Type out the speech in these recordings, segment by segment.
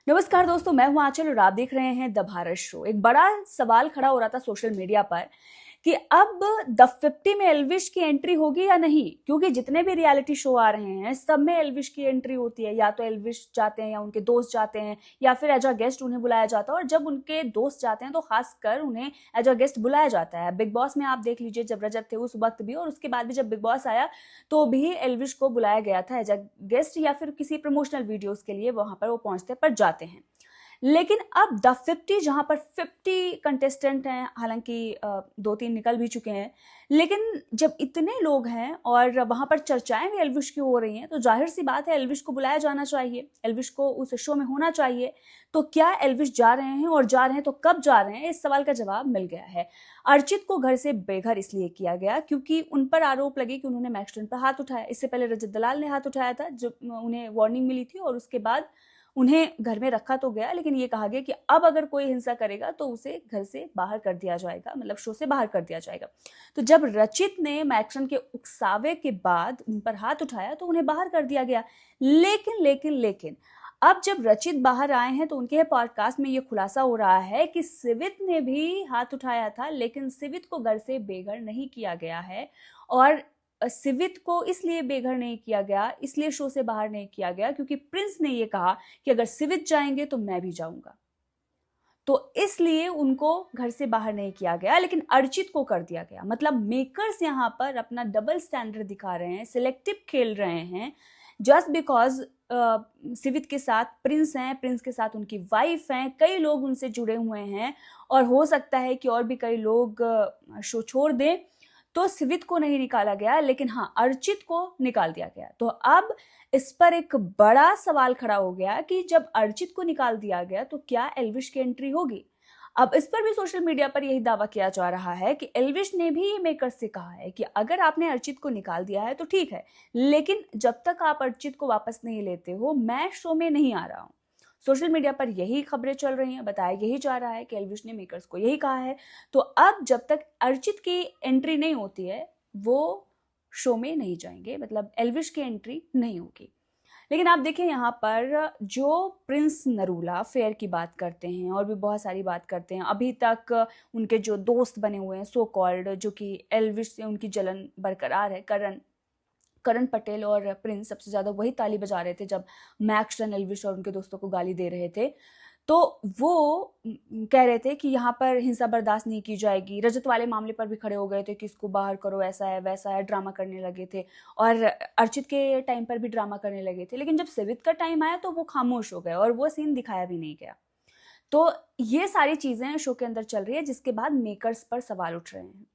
नमस्कार दोस्तों, मैं हूं आंचल और आप देख रहे हैं द भारत शो। एक बड़ा सवाल खड़ा हो रहा था सोशल मीडिया पर कि अब द 50 में एल्विश की एंट्री होगी या नहीं, क्योंकि जितने भी रियलिटी शो आ रहे हैं सब में एल्विश की एंट्री होती है। या तो एल्विश जाते हैं या उनके दोस्त जाते हैं या फिर एज अ गेस्ट उन्हें बुलाया जाता है। और जब उनके दोस्त जाते हैं तो खासकर उन्हें एज अ गेस्ट बुलाया जाता है। बिग बॉस में आप देख लीजिए, जब रजत थे उस वक्त भी और उसके बाद भी जब बिग बॉस आया तो भी एल्विश को बुलाया गया था एज अ गेस्ट या फिर किसी प्रमोशनल वीडियोस के लिए वहां पर वो पहुंचते पर जाते हैं। लेकिन अब द 50 जहां पर 50 कंटेस्टेंट हैं, हालांकि दो तीन निकल भी चुके हैं, लेकिन जब इतने लोग हैं और वहां पर चर्चाएं भी एल्विश की हो रही हैं तो जाहिर सी बात है एल्विश को बुलाया जाना चाहिए, एल्विश को उस शो में होना चाहिए। तो क्या एल्विश जा रहे हैं, और जा रहे हैं तो कब जा रहे हैं, इस सवाल का जवाब मिल गया है। अर्चित को घर से बेघर इसलिए किया गया क्योंकि उन पर आरोप लगे कि उन्होंने मैक्सटन पर हाथ उठाया। इससे पहले रजत दलाल ने हाथ उठाया था जब उन्हें वार्निंग मिली थी, और उसके बाद उन्हें घर में रखा तो गया, लेकिन ये कहा गया कि अब अगर कोई हिंसा करेगा तो उसे घर से बाहर कर दिया जाएगा, मतलब शो से बाहर कर दिया जाएगा। तो जब रचित ने मैक्सन के उकसावे के बाद उन पर हाथ उठाया तो उन्हें बाहर कर दिया गया। लेकिन अब जब रचित बाहर आए हैं तो उनके पॉडकास्ट में ये खुलासा हो रहा है कि सिवित ने भी हाथ उठाया था, लेकिन सिवित को घर से बेघर नहीं किया गया है। और सिवित को इसलिए बेघर नहीं किया गया, इसलिए शो से बाहर नहीं किया गया क्योंकि प्रिंस ने ये कहा कि अगर सिवित जाएंगे तो मैं भी जाऊंगा, तो इसलिए उनको घर से बाहर नहीं किया गया, लेकिन अर्चित को कर दिया गया। मतलब मेकर्स यहाँ पर अपना डबल स्टैंडर्ड दिखा रहे हैं, सिलेक्टिव खेल रहे हैं। जस्ट बिकॉज सिवित के साथ प्रिंस हैं, प्रिंस के साथ उनकी वाइफ हैं, कई लोग उनसे जुड़े हुए हैं और हो सकता है कि और भी कई लोग शो छोड़ दें, तो सिवित को नहीं निकाला गया, लेकिन हाँ अर्चित को निकाल दिया गया। तो अब इस पर एक बड़ा सवाल खड़ा हो गया कि जब अर्चित को निकाल दिया गया तो क्या एल्विश की एंट्री होगी। अब इस पर भी सोशल मीडिया पर यही दावा किया जा रहा है कि एल्विश ने भी मेकर्स से कहा है कि अगर आपने अर्चित को निकाल दिया है तो ठीक है, लेकिन जब तक आप अर्चित को वापस नहीं लेते हो मैं शो में नहीं आ रहा हूं। सोशल मीडिया पर यही खबरें चल रही हैं, बताया यही जा रहा है कि एल्विश ने मेकर्स को यही कहा है। तो अब जब तक अर्चित की एंट्री नहीं होती है वो शो में नहीं जाएंगे, मतलब एल्विश की एंट्री नहीं होगी। लेकिन आप देखें यहाँ पर जो प्रिंस नरूला फेयर की बात करते हैं और भी बहुत सारी बात करते हैं, अभी तक उनके जो दोस्त बने हुए हैं सो कॉल्ड, जो कि एल्विश से उनकी जलन बरकरार है, करण करण पटेल और प्रिंस सबसे ज्यादा वही ताली बजा रहे थे जब मैक्स टन एल्विश और उनके दोस्तों को गाली दे रहे थे। तो वो कह रहे थे कि यहाँ पर हिंसा बर्दाश्त नहीं की जाएगी। रजत वाले मामले पर भी खड़े हो गए थे कि इसको बाहर करो, ऐसा है वैसा है, ड्रामा करने लगे थे। और अर्चित के टाइम पर भी ड्रामा करने लगे थे, लेकिन जब सिवित का टाइम आया तो वो खामोश हो गए और वो सीन दिखाया भी नहीं गया। तो ये सारी चीजें शो के अंदर चल रही है, जिसके बाद मेकर्स पर सवाल उठ रहे हैं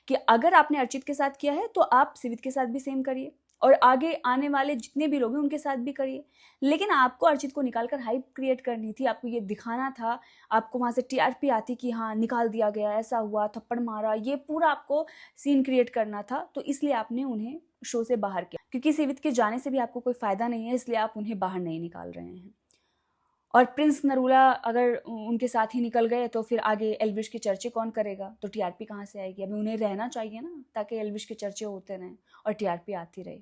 कि अगर आपने अर्चित के साथ किया है तो आप सिवित के साथ भी सेम करिए और आगे आने वाले जितने भी लोग हैं उनके साथ भी करिए। लेकिन आपको अर्चित को निकालकर हाइप क्रिएट करनी थी, आपको ये दिखाना था, आपको वहां से टीआरपी आती कि हाँ निकाल दिया गया, ऐसा हुआ, थप्पड़ मारा, ये पूरा आपको सीन क्रिएट करना था। तो इसलिए आपने उन्हें शो से बाहर किया, क्योंकि सिवित के जाने से भी आपको कोई फायदा नहीं है, इसलिए आप उन्हें बाहर नहीं निकाल रहे हैं। और प्रिंस नरूला अगर उनके साथ ही निकल गए तो फिर आगे एल्विश के चर्चे कौन करेगा, तो टीआरपी कहाँ से आएगी। अभी उन्हें रहना चाहिए ना, ताकि एल्विश के चर्चे होते रहें और टीआरपी आती रहे।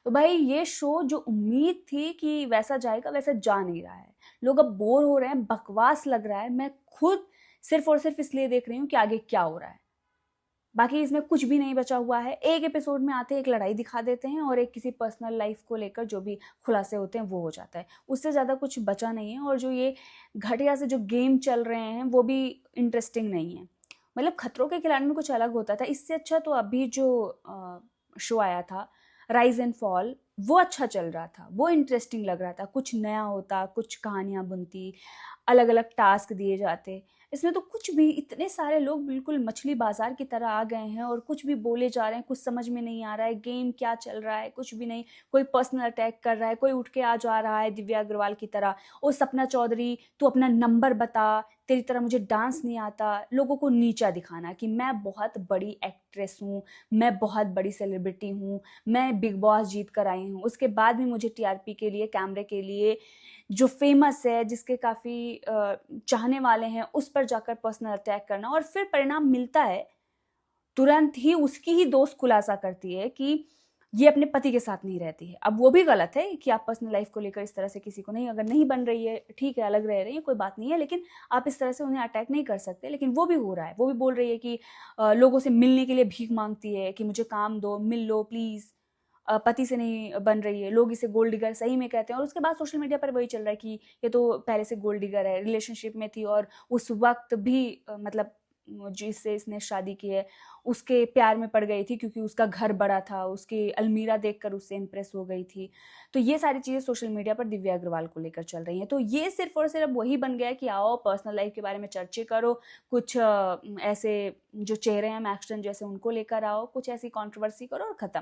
तो भाई ये शो जो उम्मीद थी कि वैसा जाएगा वैसा जा नहीं रहा है। लोग अब बोर हो रहे हैं, बकवास लग रहा है। मैं खुद सिर्फ और सिर्फ इसलिए देख रही हूँ कि आगे क्या हो रहा है। बाकी इसमें कुछ भी नहीं बचा हुआ है। एक एपिसोड में आते एक लड़ाई दिखा देते हैं और एक किसी पर्सनल लाइफ को लेकर जो भी खुलासे होते हैं वो हो जाता है, उससे ज़्यादा कुछ बचा नहीं है। और जो ये घटिया से जो गेम चल रहे हैं वो भी इंटरेस्टिंग नहीं है। मतलब खतरों के खिलाड़ी में कुछ अलग होता था, इससे अच्छा तो अभी जो शो आया था राइज एंड फॉल, वो अच्छा चल रहा था, वो इंटरेस्टिंग लग रहा था, कुछ नया होता, कुछ कहानियां बनती, अलग अलग टास्क दिए जाते। इसमें तो कुछ भी, इतने सारे लोग बिल्कुल मछली बाजार की तरह आ गए हैं और कुछ भी बोले जा रहे हैं, कुछ समझ में नहीं आ रहा है गेम क्या चल रहा है, कुछ भी नहीं। कोई पर्सनल अटैक कर रहा है, कोई उठ के आ जा रहा है दिव्या अग्रवाल की तरह, ओ सपना चौधरी तू अपना नंबर बता, तेरी तरह मुझे डांस नहीं आता। लोगों को नीचा दिखाना कि मैं बहुत बड़ी एक्ट्रेस हूँ, मैं बहुत बड़ी सेलिब्रिटी हूँ, मैं बिग बॉस जीत कर आई हूँ, उसके बाद भी मुझे टीआरपी के लिए, कैमरे के लिए, जो फेमस है, जिसके काफ़ी चाहने वाले हैं, उस पर जाकर पर्सनल अटैक करना। और फिर परिणाम मिलता है, तुरंत ही उसकी ही दोस्त खुलासा करती है कि ये अपने पति के साथ नहीं रहती है। अब वो भी गलत है कि आप पर्सनल लाइफ को लेकर इस तरह से किसी को नहीं, अगर नहीं बन रही है ठीक है, अलग रह रही है, कोई बात नहीं है, लेकिन आप इस तरह से उन्हें अटैक नहीं कर सकते। लेकिन वो भी हो रहा है, वो भी बोल रही है कि लोगों से मिलने के लिए भीख मांगती है कि मुझे काम दो, मिल लो प्लीज़, पति से नहीं बन रही है, लोग इसे गोल्ड डिगर सही में कहते हैं। और उसके बाद सोशल मीडिया पर वही चल रहा है कि ये तो पहले से गोल्ड डिगर है, रिलेशनशिप में थी और उस वक्त भी मतलब जिससे इसने शादी की है उसके प्यार में पड़ गई थी क्योंकि उसका घर बड़ा था, उसकी अलमीरा देखकर उससे इम्प्रेस हो गई थी। तो ये सारी चीज़ें सोशल मीडिया पर दिव्या अग्रवाल को लेकर चल रही हैं। तो ये सिर्फ और सिर्फ वही बन गया है कि आओ पर्सनल लाइफ के बारे में चर्चा करो, कुछ ऐसे जो चेहरे हैं मैक्सटन जैसे उनको लेकर आओ, कुछ ऐसी कंट्रोवर्सी करो और ख़त्म।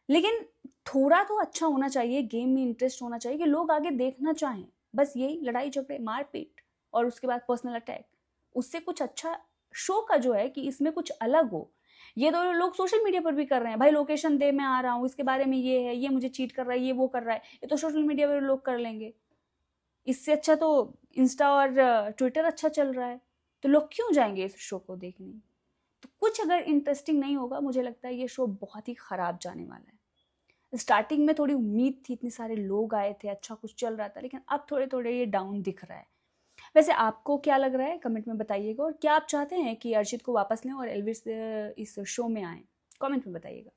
लेकिन थोड़ा तो अच्छा होना चाहिए, गेम में इंटरेस्ट होना चाहिए कि लोग आगे देखना चाहें। बस यही लड़ाई झगड़े मारपीट और उसके बाद पर्सनल अटैक, उससे कुछ अच्छा शो का जो है कि इसमें कुछ अलग हो। ये तो लोग सोशल मीडिया पर भी कर रहे हैं, भाई लोकेशन दे मैं आ रहा हूँ, इसके बारे में ये है, ये मुझे चीट कर रहा है, ये वो कर रहा है, ये तो सोशल मीडिया पर लोग कर लेंगे। इससे अच्छा तो इंस्टा और ट्विटर अच्छा चल रहा है, तो लोग क्यों जाएंगे इस शो को देखने। तो कुछ अगर इंटरेस्टिंग नहीं होगा, मुझे लगता है ये शो बहुत ही खराब जाने वाला है। स्टार्टिंग में थोड़ी उम्मीद थी, इतने सारे लोग आए थे, अच्छा कुछ चल रहा था, लेकिन अब थोड़े थोड़े ये डाउन दिख रहा है। वैसे आपको क्या लग रहा है कमेंट में बताइएगा, और क्या आप चाहते हैं कि अर्जित को वापस लें और एल्विस इस शो में आए, कमेंट में बताइएगा।